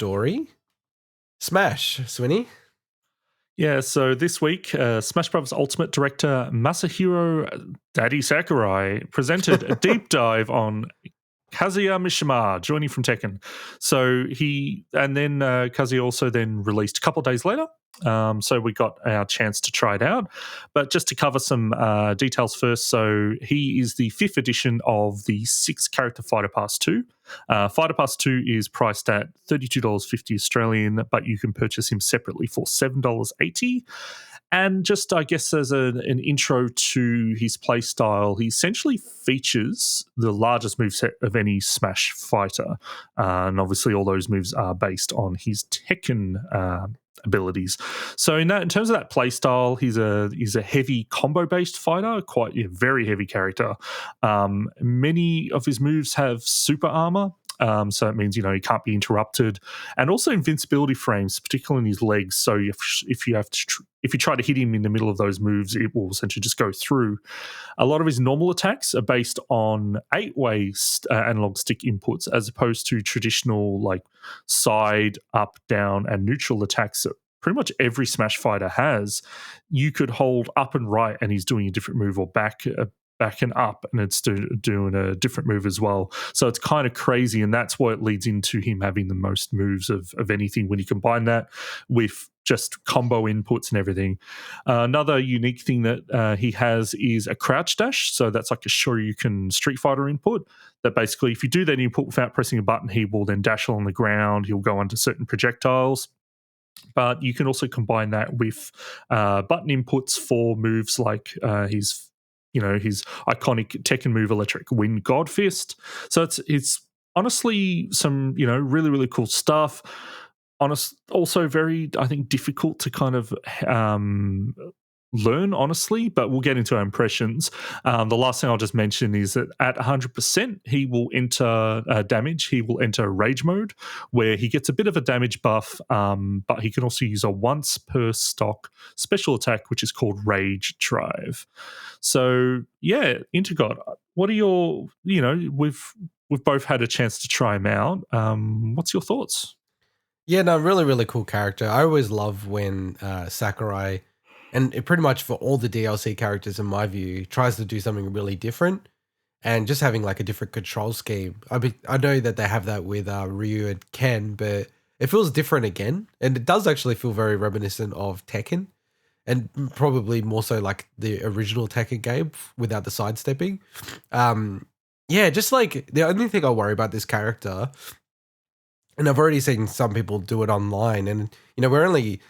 story. Smash, Swinny. Yeah, so this week, Smash Bros. Ultimate director Masahiro Daddy Sakurai presented a deep dive on Kazuya Mishima joining from Tekken. So Kazuya also then released a couple of days later. So we got our chance to try it out. But just to cover some details first, so he is the 5th edition of the 6-character Fighter Pass 2. Fighter Pass 2 is priced at $32.50 Australian, but you can purchase him separately for $7.80. And just, I guess, as an intro to his play style, he essentially features the largest moveset of any Smash fighter. And obviously all those moves are based on his Tekken abilities. So in terms of that play style, he's a heavy combo-based fighter, quite a very heavy character. Many of his moves have super armor. So it means, he can't be interrupted, and also invincibility frames, particularly in his legs. So if you try to hit him in the middle of those moves, it will essentially just go through. A lot of his normal attacks are based on 8-way analog stick inputs, as opposed to traditional like side, up, down, and neutral attacks that pretty much every Smash fighter has. You could hold up and right, and he's doing a different move, or back and up, and it's doing a different move as well. So it's kind of crazy, and that's what leads into him having the most moves of anything when you combine that with just combo inputs and everything. Another unique thing that he has is a crouch dash. So that's like a shoryuken Street Fighter input that basically, if you do that input without pressing a button, he will then dash along the ground. He'll go onto certain projectiles. But you can also combine that with button inputs for moves like his iconic Tekken move, Electric Wind God Fist. So it's honestly some, really, really cool stuff. Also very, I think, difficult to kind of learn, honestly, but we'll get into our impressions. The last thing I'll just mention is that at 100%, he will enter damage. He will enter Rage Mode, where he gets a bit of a damage buff, but he can also use a once per stock special attack, which is called Rage Drive. So, yeah, Intergod, what are your, we've both had a chance to try him out. What's your thoughts? Yeah, no, really, really cool character. I always love when Sakurai, and it pretty much for all the DLC characters in my view, tries to do something really different, and just having like a different control scheme. I know that they have that with Ryu and Ken, but it feels different again, and it does actually feel very reminiscent of Tekken, and probably more so like the original Tekken game without the sidestepping. Yeah, just like the only thing I worry about this character, and I've already seen some people do it online, and we're only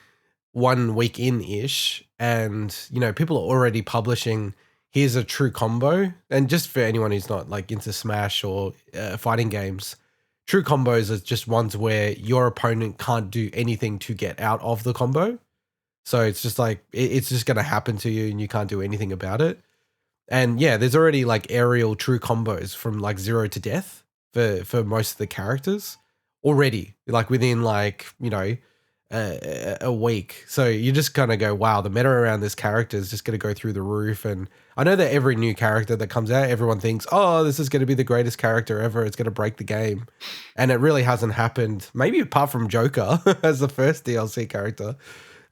1 week in-ish, and people are already publishing, here's a true combo. And just for anyone who's not like into Smash or fighting games, true combos are just ones where your opponent can't do anything to get out of the combo. So it's just like it's just going to happen to you and you can't do anything about it. And yeah, there's already like aerial true combos from like 0 to death for most of the characters already, like within like a week. So you just kind of go, wow, the meta around this character is just going to go through the roof. And I know that every new character that comes out, everyone thinks, oh, this is going to be the greatest character ever, it's going to break the game. And it really hasn't happened, maybe apart from Joker as the first DLC character.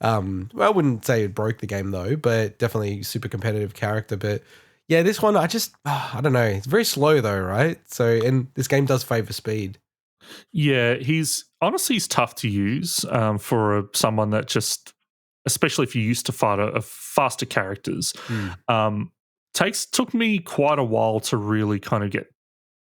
Well, I wouldn't say it broke the game though, but definitely super competitive character. But yeah, this one, I don't know, it's very slow though, right? So, and this game does favor speed. Yeah, he's tough to use for someone that just, especially if you're used to fight a faster characters. Took me quite a while to really kind of get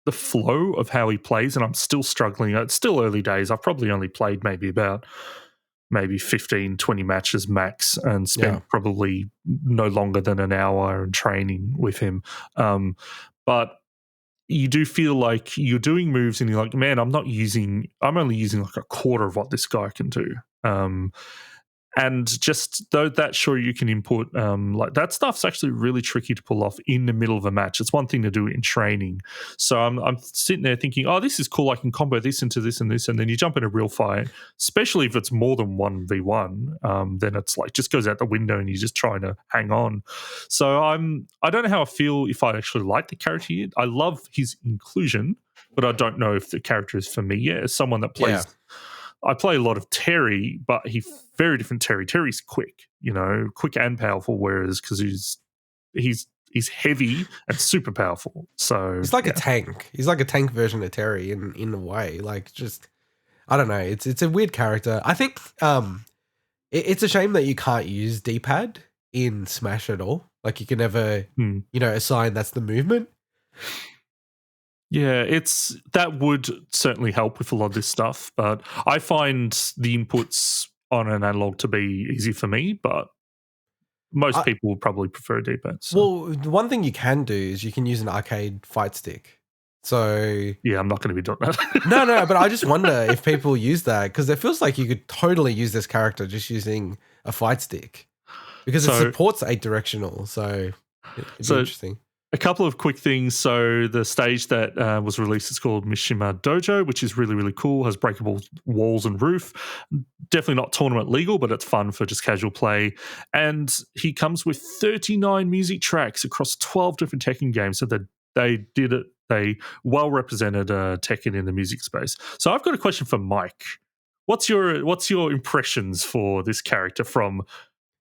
the flow of how he plays, and I'm still struggling. It's still early days. I've probably only played maybe 15, 20 matches max, and spent probably no longer than an hour in training with him. But you do feel like you're doing moves and you're like, man, I'm only using like a quarter of what this guy can do. And just though that sure you can input, like that stuff's actually really tricky to pull off in the middle of a match. It's one thing to do it in training. So I'm sitting there thinking, oh, this is cool. I can combo this into this and this. And then you jump in a real fight, especially if it's more than 1v1, then it's like just goes out the window and you're just trying to hang on. So I don't know how I feel if I actually like the character yet. I love his inclusion, but I don't know if the character is for me. Yeah, as someone that plays I play a lot of Terry, but he's very different Terry. Terry's quick, quick and powerful, whereas because he's heavy and super powerful. So he's like a tank. He's like a tank version of Terry in a way. Like, just, I don't know. It's a weird character. I think it's a shame that you can't use D-pad in Smash at all. Like, you can never assign that's the movement. Yeah, that would certainly help with a lot of this stuff, but I find the inputs on an analog to be easy for me, but most people would probably prefer a D-pad. So. Well, the one thing you can do is you can use an arcade fight stick. So yeah, I'm not going to be doing that. No, but I just wonder if people use that, because it feels like you could totally use this character just using a fight stick, because it supports 8 directional. So it'd be interesting. A couple of quick things. So the stage that was released is called Mishima Dojo, which is really, really cool. Has breakable walls and roof. Definitely not tournament legal, but it's fun for just casual play. And he comes with 39 music tracks across 12 different Tekken games. So they did it. They well represented Tekken in the music space. So I've got a question for Mike. What's your impressions for this character from?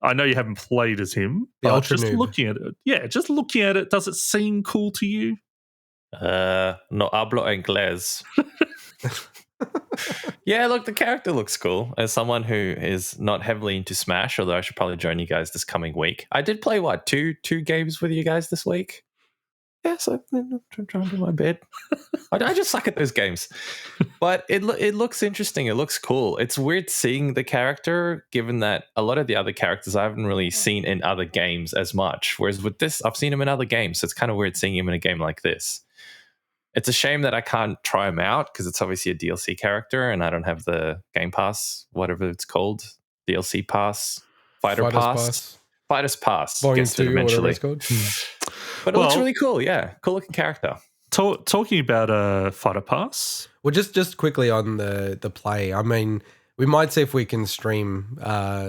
I know you haven't played as him, but just looking at it, does it seem cool to you? No hablo inglés. Yeah, look, the character looks cool. As someone who is not heavily into Smash, although I should probably join you guys this coming week. I did play, two games with you guys this week? Yeah, so I'm trying to do my bit. I just suck at those games. But it looks interesting. It looks cool. It's weird seeing the character, given that a lot of the other characters I haven't really seen in other games as much. Whereas with this, I've seen him in other games. So it's kind of weird seeing him in a game like this. It's a shame that I can't try him out, because it's obviously a DLC character and I don't have the Game Pass, whatever it's called, DLC Pass, Fighters Pass. Volume 2 or whatever it's called. But it looks really cool, yeah. Cool looking character. Talking about Fighter Pass. Well, just quickly on the play. I mean, we might see if we can stream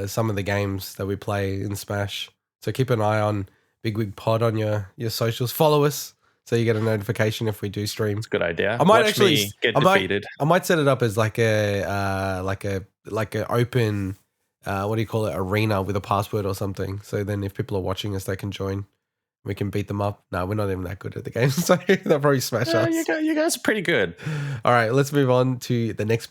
some of the games that we play in Smash. So keep an eye on Big Wig Pod on your socials. Follow us so you get a notification if we do stream. It's a good idea. I might Watch me get defeated. I might set it up as like a open what do you call it, arena with a password or something. So then if people are watching us, they can join. We can beat them up. No, we're not even that good at the game, so they'll probably smash us. You guys are pretty good. All right, let's move on to the next